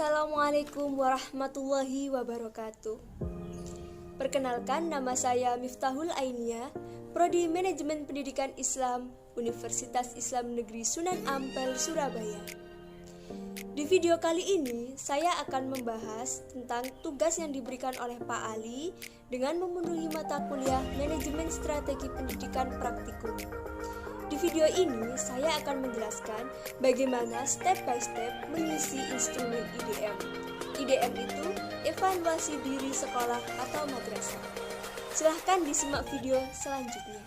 Assalamualaikum warahmatullahi wabarakatuh. Perkenalkan, nama saya Miftahul Ainia, Prodi Manajemen Pendidikan Islam, Universitas Islam Negeri Sunan Ampel, Surabaya. Di video kali ini, saya akan membahas tentang tugas yang diberikan oleh Pak Ali dengan memenuhi mata kuliah Manajemen Strategi Pendidikan Praktikum. Di video ini, saya akan menjelaskan bagaimana step by step mengisi instrumen IDM. IDM itu evaluasi diri sekolah atau madrasah. Silahkan disimak video selanjutnya.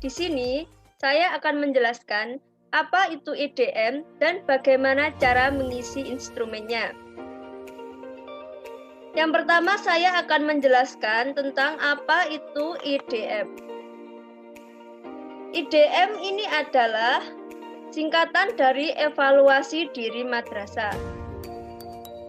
Di sini, saya akan menjelaskan apa itu IDM dan bagaimana cara mengisi instrumennya. Yang pertama, saya akan menjelaskan tentang apa itu IDM. IDM ini adalah singkatan dari evaluasi diri madrasah.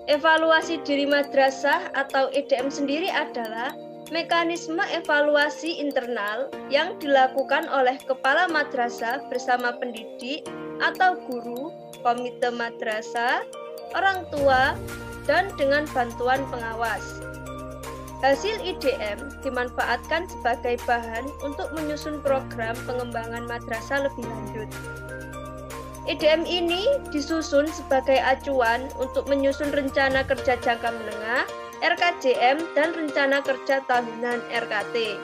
Evaluasi diri madrasah atau IDM sendiri adalah mekanisme evaluasi internal yang dilakukan oleh kepala madrasah bersama pendidik atau guru, komite madrasah, orang tua, dan dengan bantuan pengawas. Hasil IDM dimanfaatkan sebagai bahan untuk menyusun program pengembangan madrasah lebih lanjut. IDM ini disusun sebagai acuan untuk menyusun rencana kerja jangka menengah, RKJM, dan rencana kerja tahunan RKT.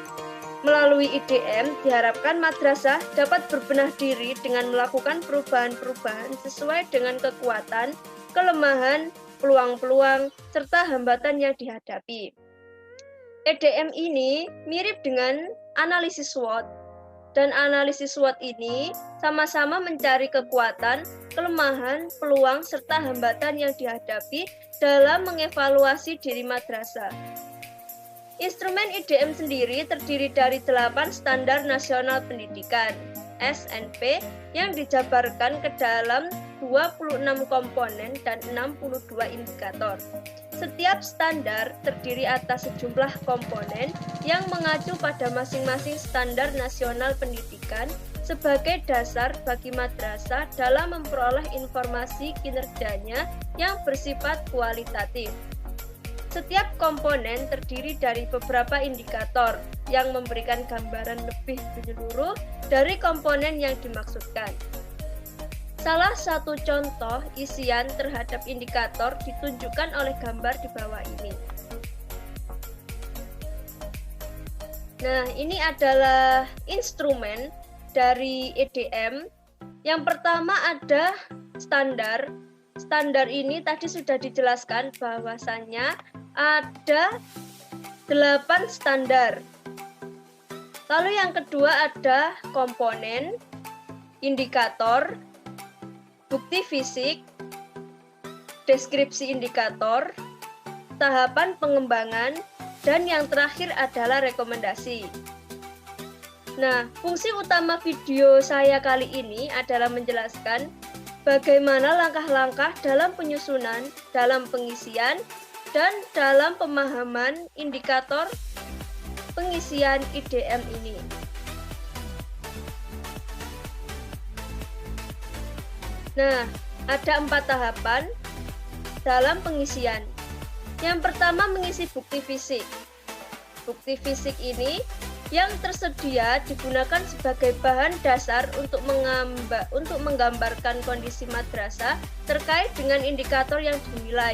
Melalui IDM, diharapkan madrasah dapat berbenah diri dengan melakukan perubahan-perubahan sesuai dengan kekuatan, kelemahan, peluang-peluang, serta hambatan yang dihadapi. IDM ini mirip dengan analisis SWOT, dan analisis SWOT ini sama-sama mencari kekuatan, kelemahan, peluang, serta hambatan yang dihadapi dalam mengevaluasi diri madrasah. Instrumen IDM sendiri terdiri dari 8 Standar Nasional Pendidikan (SNP) yang dijabarkan ke dalam 26 komponen dan 62 indikator. Setiap standar terdiri atas sejumlah komponen yang mengacu pada masing-masing standar nasional pendidikan sebagai dasar bagi madrasah dalam memperoleh informasi kinerjanya yang bersifat kualitatif. Setiap komponen terdiri dari beberapa indikator yang memberikan gambaran lebih menyeluruh dari komponen yang dimaksudkan. Salah satu contoh isian terhadap indikator ditunjukkan oleh gambar di bawah ini. Nah, ini adalah instrumen dari IDM. Yang pertama ada standar. Standar ini tadi sudah dijelaskan bahwasannya ada 8 standar. Lalu yang kedua ada komponen, indikator, bukti fisik, deskripsi indikator, tahapan pengembangan, dan yang terakhir adalah rekomendasi. Nah, fungsi utama video saya kali ini adalah menjelaskan bagaimana langkah-langkah dalam penyusunan, dalam pengisian, dan dalam pemahaman indikator pengisian IDM ini. Nah, ada 4 tahapan dalam pengisian. Yang pertama mengisi bukti fisik. Bukti fisik ini yang tersedia digunakan sebagai bahan dasar untuk menggambarkan kondisi madrasah terkait dengan indikator yang dinilai.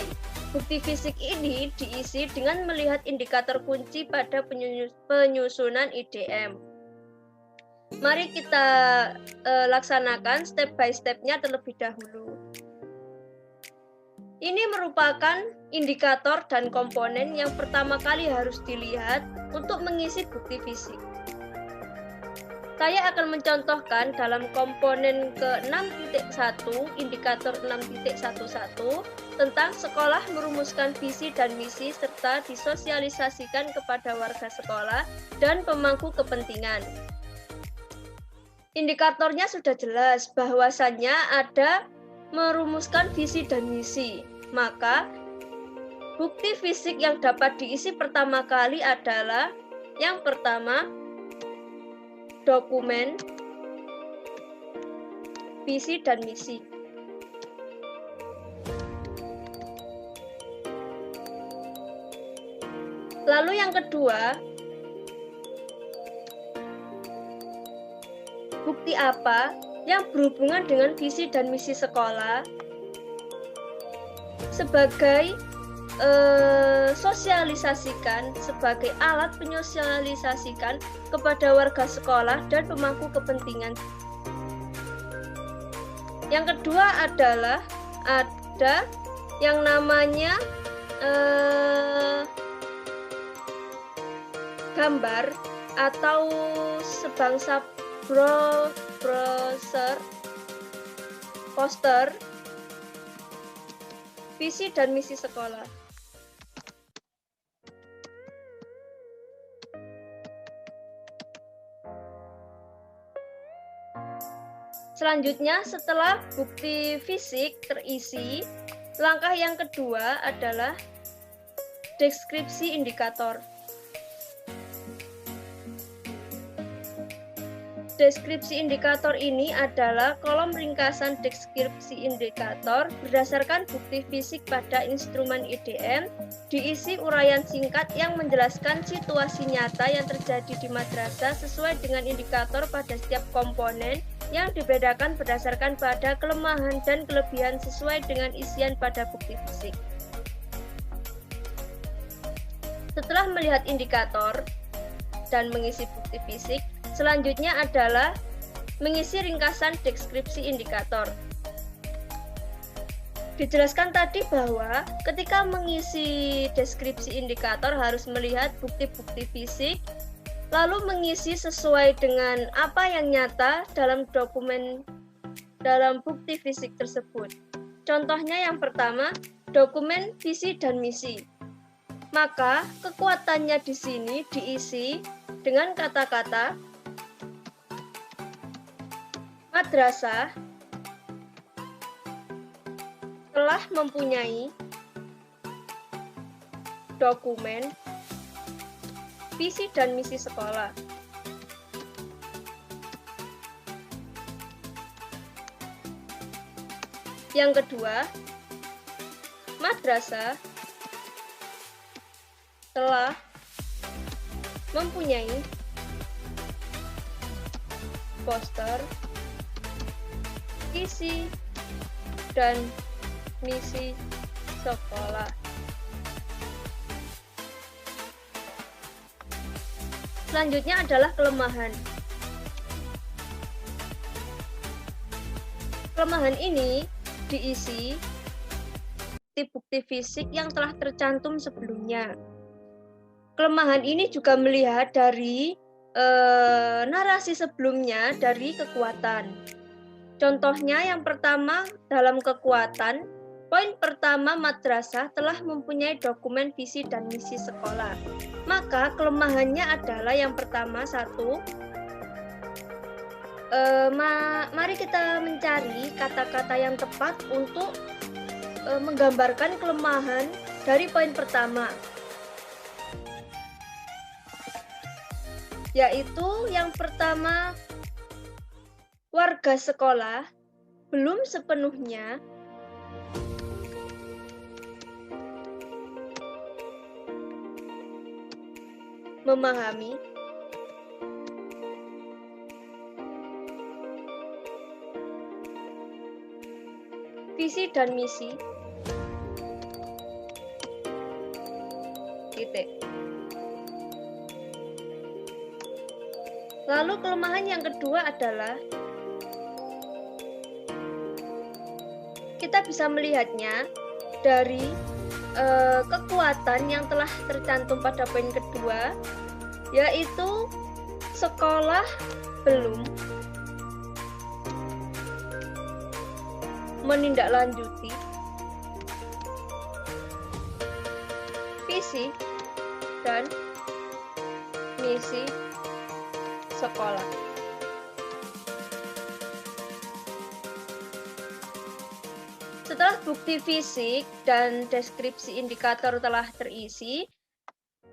Bukti fisik ini diisi dengan melihat indikator kunci pada penyusunan IDM. Mari kita laksanakan step by step-nya terlebih dahulu. Ini merupakan indikator dan komponen yang pertama kali harus dilihat untuk mengisi bukti fisik. Saya akan mencontohkan dalam komponen ke-6.1, indikator 6.11, tentang sekolah merumuskan visi dan misi serta disosialisasikan kepada warga sekolah dan pemangku kepentingan. Indikatornya sudah jelas bahwasannya ada merumuskan visi dan misi. Maka bukti fisik yang dapat diisi pertama kali adalah yang pertama dokumen, visi dan misi. Lalu yang kedua, bukti apa yang berhubungan dengan visi dan misi sekolah sebagai sosialisasikan, sebagai alat penyosialisasikan kepada warga sekolah dan pemangku kepentingan. Yang kedua adalah ada yang namanya gambar atau sebangsa brosur, poster, visi dan misi sekolah. Selanjutnya, setelah bukti fisik terisi, langkah yang kedua adalah deskripsi indikator. Deskripsi indikator ini adalah kolom ringkasan deskripsi indikator berdasarkan bukti fisik pada instrumen IDM, diisi uraian singkat yang menjelaskan situasi nyata yang terjadi di madrasah sesuai dengan indikator pada setiap komponen yang dibedakan berdasarkan pada kelemahan dan kelebihan sesuai dengan isian pada bukti fisik. Setelah melihat indikator dan mengisi bukti fisik, selanjutnya adalah mengisi ringkasan deskripsi indikator. Dijelaskan tadi bahwa ketika mengisi deskripsi indikator harus melihat bukti-bukti fisik, lalu mengisi sesuai dengan apa yang nyata dalam dokumen dalam bukti fisik tersebut. Contohnya yang pertama, dokumen visi dan misi. Maka kekuatannya di sini diisi dengan kata-kata madrasah telah mempunyai dokumen visi dan misi sekolah. Yang kedua, madrasah telah mempunyai poster, visi, dan misi sekolah. Selanjutnya adalah kelemahan. Kelemahan ini diisi bukti fisik yang telah tercantum sebelumnya. Kelemahan ini juga melihat dari narasi sebelumnya dari kekuatan. Contohnya yang pertama dalam kekuatan, poin pertama madrasah telah mempunyai dokumen visi dan misi sekolah. Maka kelemahannya adalah yang pertama satu, mari kita mencari kata-kata yang tepat untuk menggambarkan kelemahan dari poin pertama. Yaitu yang pertama, warga sekolah belum sepenuhnya memahami visi dan misi titik. Lalu kelemahan yang kedua adalah kita bisa melihatnya dari kekuatan yang telah tercantum pada poin kedua, yaitu sekolah belum menindaklanjuti visi dan misi sekolah. Setelah bukti fisik dan deskripsi indikator telah terisi,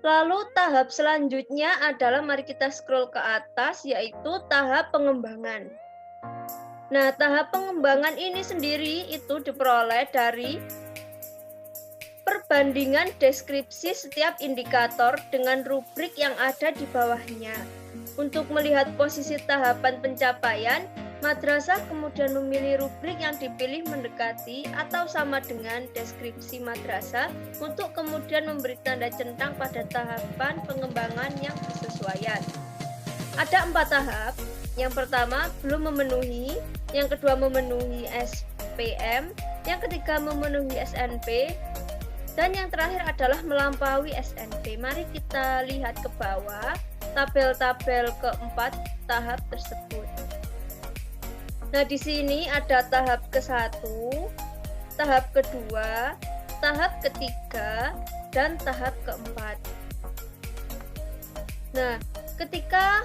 lalu tahap selanjutnya adalah mari kita scroll ke atas, yaitu tahap pengembangan. Nah, tahap pengembangan ini sendiri itu diperoleh dari perbandingan deskripsi setiap indikator dengan rubrik yang ada di bawahnya. Untuk melihat posisi tahapan pencapaian, madrasah kemudian memilih rubrik yang dipilih mendekati atau sama dengan deskripsi madrasah untuk kemudian memberi tanda centang pada tahapan pengembangan yang bersesuaian. Ada 4 tahap. Yang pertama belum memenuhi, yang kedua memenuhi SPM, yang ketiga memenuhi SNP, dan yang terakhir adalah melampaui SNP. Mari kita lihat ke bawah tabel-tabel keempat tahap tersebut. Nah, di sini ada tahap ke-1, tahap kedua, tahap ketiga, dan tahap keempat. Nah, ketika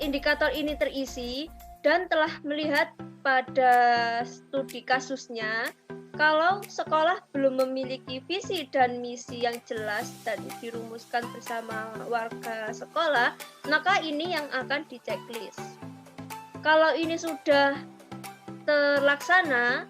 indikator ini terisi dan telah melihat pada studi kasusnya, kalau sekolah belum memiliki visi dan misi yang jelas dan dirumuskan bersama warga sekolah, maka ini yang akan di-checklist. Kalau ini sudah terlaksana,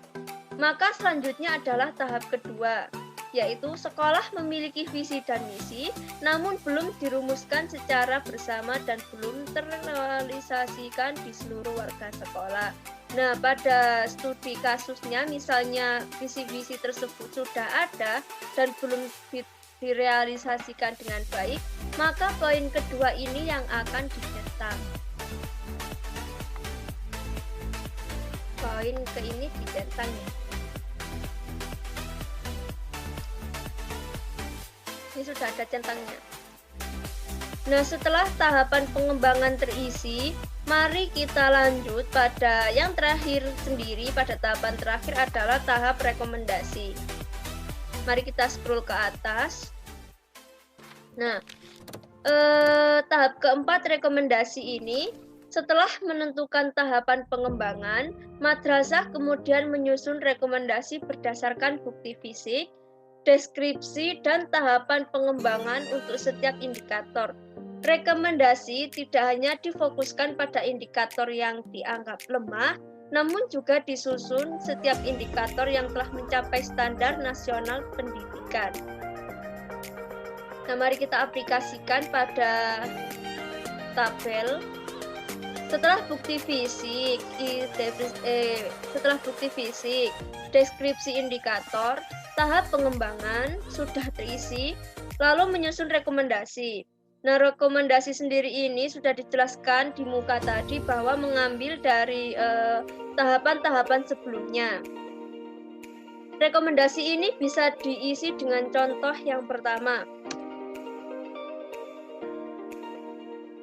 maka selanjutnya adalah tahap kedua, yaitu sekolah memiliki visi dan misi, namun belum dirumuskan secara bersama dan belum terrealisasikan di seluruh warga sekolah. Nah, pada studi kasusnya, misalnya visi-visi tersebut sudah ada dan belum direalisasikan dengan baik, maka poin kedua ini yang akan dicentang. Poin ke ini dicentang ya. Ini sudah ada centangnya. Nah, setelah tahapan pengembangan terisi, mari kita lanjut pada yang terakhir sendiri. Pada tahapan terakhir adalah tahap rekomendasi. Mari kita scroll ke atas. Nah, tahap keempat rekomendasi ini, setelah menentukan tahapan pengembangan, madrasah kemudian menyusun rekomendasi berdasarkan bukti fisik, deskripsi, dan tahapan pengembangan untuk setiap indikator. Rekomendasi tidak hanya difokuskan pada indikator yang dianggap lemah, namun juga disusun setiap indikator yang telah mencapai standar nasional pendidikan. Nah, mari kita aplikasikan pada tabel. Setelah bukti fisik, deskripsi indikator, tahap pengembangan sudah terisi, lalu menyusun rekomendasi. Nah, rekomendasi sendiri ini sudah dijelaskan di muka tadi bahwa mengambil dari tahapan-tahapan sebelumnya. Rekomendasi ini bisa diisi dengan contoh yang pertama.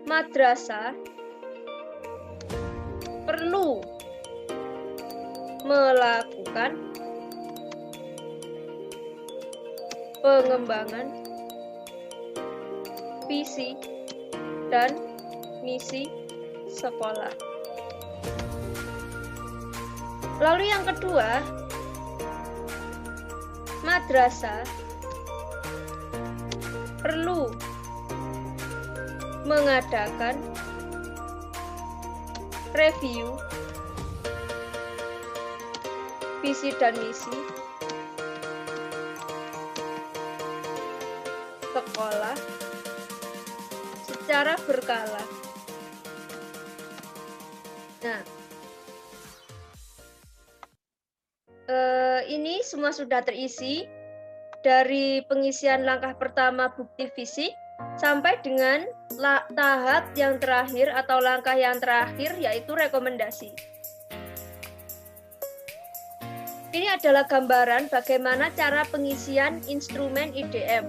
Madrasah perlu melakukan pengembangan visi dan misi sekolah. Lalu yang kedua, madrasah perlu mengadakan review visi dan misi sekolah secara berkala. Nah, ini semua sudah terisi dari pengisian langkah pertama bukti fisik sampai dengan tahap yang terakhir atau langkah yang terakhir, yaitu rekomendasi. Ini adalah gambaran bagaimana cara pengisian instrumen IDM.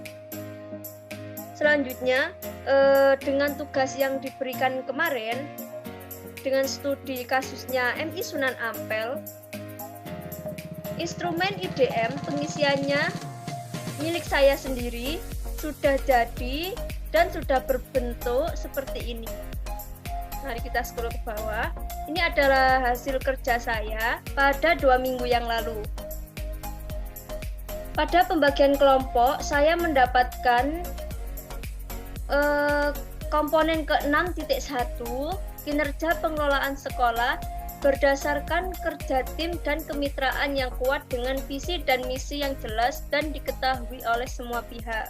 Selanjutnya, dengan tugas yang diberikan kemarin, dengan studi kasusnya MI Sunan Ampel, instrumen IDM pengisiannya milik saya sendiri sudah jadi dan sudah berbentuk seperti ini. Mari kita scroll ke bawah. Ini adalah hasil kerja saya pada 2 minggu yang lalu. Pada pembagian kelompok, saya mendapatkan komponen ke-6.1, kinerja pengelolaan sekolah, berdasarkan kerja tim dan kemitraan yang kuat dengan visi dan misi yang jelas dan diketahui oleh semua pihak.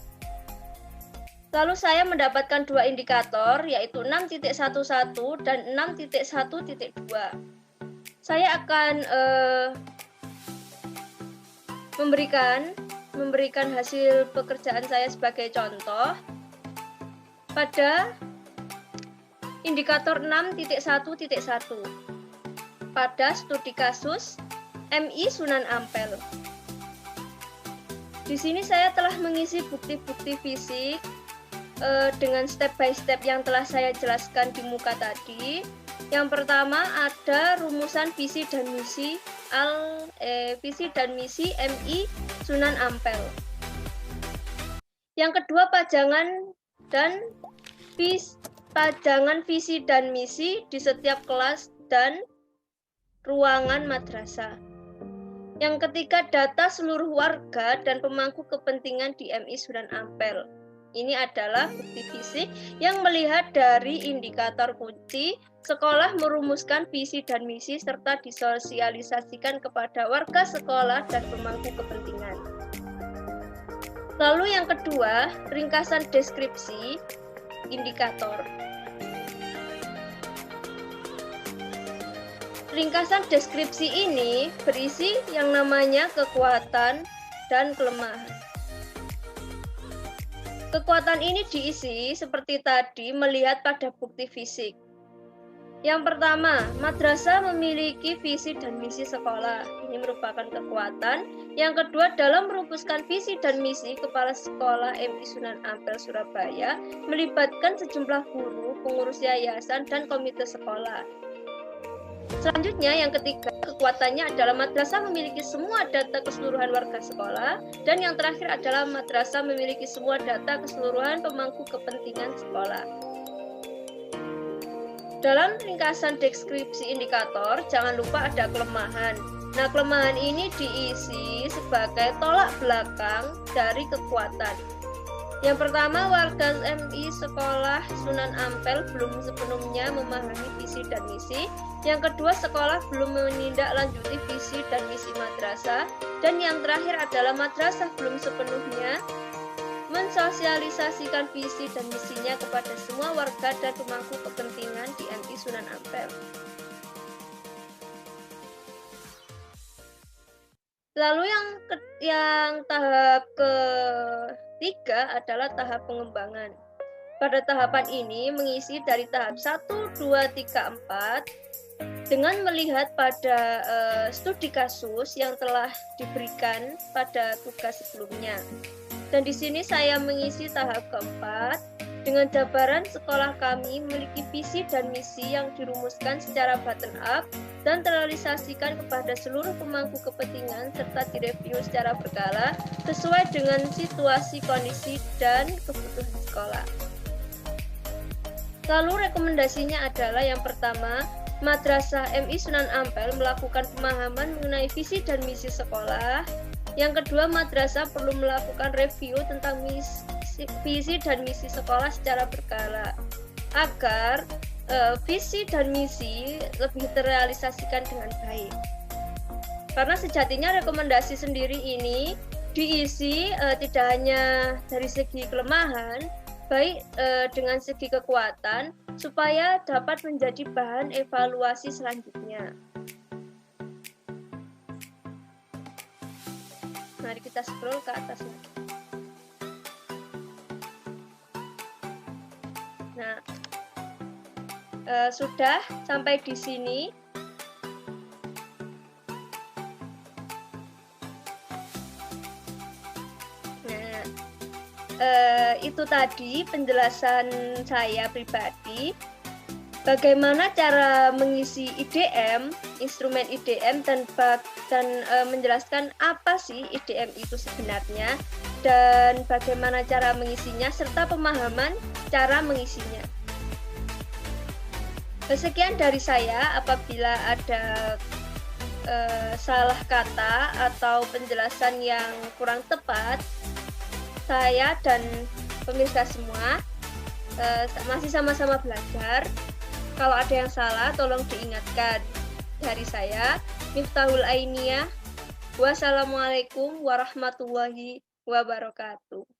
Lalu saya mendapatkan dua indikator, yaitu 6.11 dan 6.1.2. Saya akan memberikan hasil pekerjaan saya sebagai contoh. Pada indikator 6.1.1 pada studi kasus MI Sunan Ampel. Di sini saya telah mengisi bukti-bukti fisik dengan step by step yang telah saya jelaskan di muka tadi. Yang pertama ada rumusan visi dan misi MI Sunan Ampel. Yang kedua pajangan visi dan misi di setiap kelas dan ruangan madrasah. Yang ketiga data seluruh warga dan pemangku kepentingan di MI Sunan Ampel. Ini adalah bukti fisik yang melihat dari indikator kunci, sekolah merumuskan visi dan misi serta disosialisasikan kepada warga sekolah dan pemangku kepentingan. Lalu yang kedua, ringkasan deskripsi indikator. Ringkasan deskripsi ini berisi yang namanya kekuatan dan kelemahan. Kekuatan ini diisi seperti tadi melihat pada bukti fisik. Yang pertama, madrasah memiliki visi dan misi sekolah. Ini merupakan kekuatan. Yang kedua, dalam merumuskan visi dan misi, Kepala Sekolah MI Sunan Ampel Surabaya melibatkan sejumlah guru, pengurus yayasan, dan komite sekolah. Selanjutnya, yang ketiga, kekuatannya adalah madrasah memiliki semua data keseluruhan warga sekolah, dan yang terakhir adalah madrasah memiliki semua data keseluruhan pemangku kepentingan sekolah. Dalam ringkasan deskripsi indikator, jangan lupa ada kelemahan. Nah, kelemahan ini diisi sebagai tolak belakang dari kekuatan. Yang pertama, warga MI Sekolah Sunan Ampel belum sepenuhnya memahami visi dan misi. Yang kedua, sekolah belum menindaklanjuti visi dan misi madrasah. Dan yang terakhir adalah madrasah belum sepenuhnya mensosialisasikan visi dan misinya kepada semua warga dan pemangku kepentingan di MI Sunan Ampel. Lalu yang tahap ketiga adalah tahap pengembangan. Pada tahapan ini mengisi dari tahap 1, 2, 3, 4 dengan melihat pada studi kasus yang telah diberikan pada tugas sebelumnya. Dan di sini saya mengisi tahap keempat dengan jabaran sekolah kami memiliki visi dan misi yang dirumuskan secara bottom up dan terrealisasikan kepada seluruh pemangku kepentingan serta direview secara berkala sesuai dengan situasi, kondisi, dan kebutuhan sekolah. Lalu rekomendasinya adalah yang pertama, Madrasah MI Sunan Ampel melakukan pemahaman mengenai visi dan misi sekolah. Yang kedua, madrasah perlu melakukan review tentang visi dan misi sekolah secara berkala agar visi dan misi lebih terrealisasikan dengan baik. Karena sejatinya rekomendasi sendiri ini diisi tidak hanya dari segi kelemahan, baik dengan segi kekuatan, supaya dapat menjadi bahan evaluasi selanjutnya. Mari kita scroll ke atas lagi. Nah, sudah sampai di sini. Nah, itu tadi penjelasan saya pribadi. Bagaimana cara mengisi IDM, instrumen IDM, dan menjelaskan apa sih IDM itu sebenarnya, dan bagaimana cara mengisinya, serta pemahaman cara mengisinya. Sekian dari saya. Apabila ada salah kata atau penjelasan yang kurang tepat, saya dan pemirsa semua masih sama-sama belajar. Kalau ada yang salah, tolong diingatkan. dari saya, Miftahul Ainiyah. Wassalamualaikum warahmatullahi wabarakatuh.